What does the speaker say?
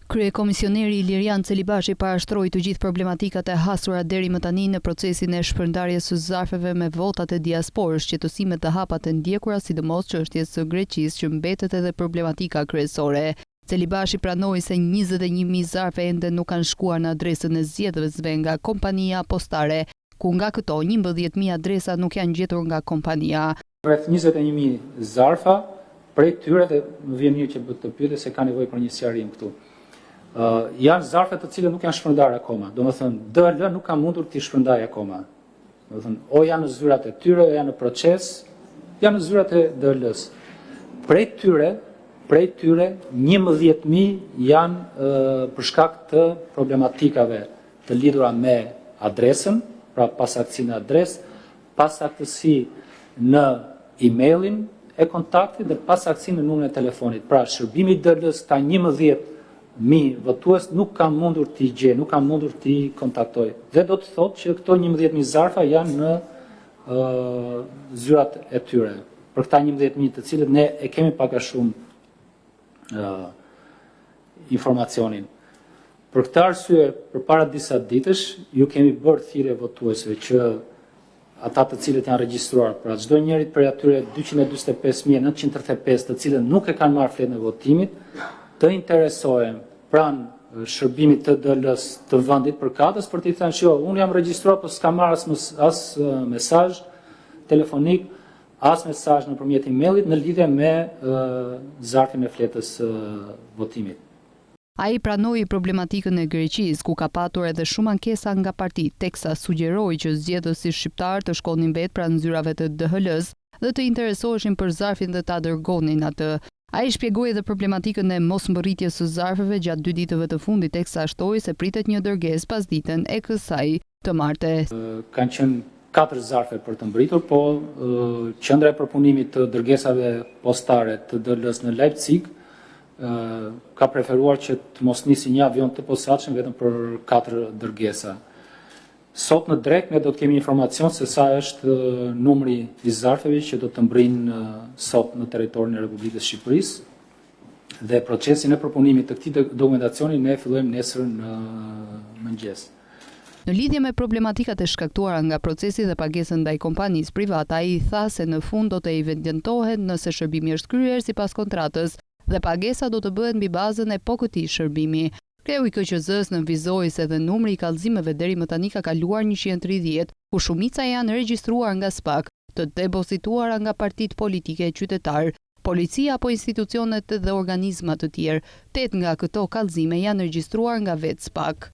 Kryekomisioneri Ilirian Celibashi parashtroi të gjithë problematikat e hasura deri më tani në procesin e shpërndarjes së zarfeve me votat e diasporës, qetësimet të hapat e ndjekura, sidomos çështjes së Greqisë që mbetet edhe problematika kryesore. Celibashi pranoi se 21.000 zarfe ende nuk kanë shkuar në adresën e zgjedhësve nga kompania postare, ku nga këto 11.000 adresa nuk janë gjetur nga kompania. Rreth 21.000 zarfa, prej tyre dhe më vjen mirë që të pyete se ka nevojë për një sqarim këtu. Janë zarfe të cilët nuk janë shpërndar akoma. Domethënë DL nuk ka mundur t'i shpërndajë akoma. Domethënë o janë në zyrat e tyre, o janë në proces, janë në zyrat e DL-s. Prej tyre 11.000 janë për shkak të problematikave të lidhura me adresën, pra pasaktësi në adresë, pasaktësi në emailin e kontaktit dhe pasaktësi në numrin e telefonit. Pra shërbimi i DL-s ka 11.000 votues nuk kam mundur t'i gjej, nuk kam mundur t'i kontaktoj. Dhe do të thotë që këto 11.000 zarfa janë në zyrat e tyre. Për këta 11.000 të cilët ne e kemi pak a shumë informacionin. Për këtë arsye, përpara disa ditësh, ju kemi bërë thirrje votuesve që ata të cilët janë regjistruar, pra çdo njeri prej atyre 245.935 të cilët nuk e kanë marrë fletën e votimit, të interesohen pranë shërbimit të DL-s të vendit përkatës për t'i thënë që unë jam regjistruar, por s'kam marrë as mesazh telefonik, as mesazh nëpërmjet emailit në lidhje me zarfin e fletës votimit. Ai pranoi problematikën e Greqisë, ku ka patur edhe shumë ankesa nga partitë, teksa sugjeroi që zgjedhësit shqiptar të shkonin vetë pranë zyrave të DHL-s dhe të interesoheshin për zarfin dhe ta dërgonin atë. Ai shpjegoi edhe problematikën e mosmbërritjes së zarfeve gjatë 2 ditëve të fundit, teksa shtoi se pritet një dërgesë pas ditën e kësaj të martes. Kanë qenë 4 zarfe për të mbërritur, po qendra e përpunimit të dërgesave postare të DL-s në Leipzig ka preferuar që të mos nisi një avion të posaçëm vetëm për 4 dërgesa. Sot në drek ne do të kemi informacion se sa është numri i zarfeve që do të mbërrinë sot në territorin e Republikës Shqipërisë dhe procesin e përpunimit të këtij dokumentacioni ne fillojmë nesër në mëngjes. Në lidhje me problematikat e shkaktuara nga procesi dhe pagesën ndaj kompanisë private, ai tha se në fund do të evidentohet nëse shërbimi është kryer sipas kontratës dhe pagesa do të bëhet mbi bazën e këtij shërbimi. Kreu i KQZ-s nënvizoi se edhe numri i kallëzimeve deri më tani ka kaluar 130, ku shumica janë regjistruar nga SPAK, të depozituara nga partitë politike qytetar, policia apo institucionet dhe organizma të tjerë. 8 nga këto kallëzime janë regjistruar nga vetë SPAK.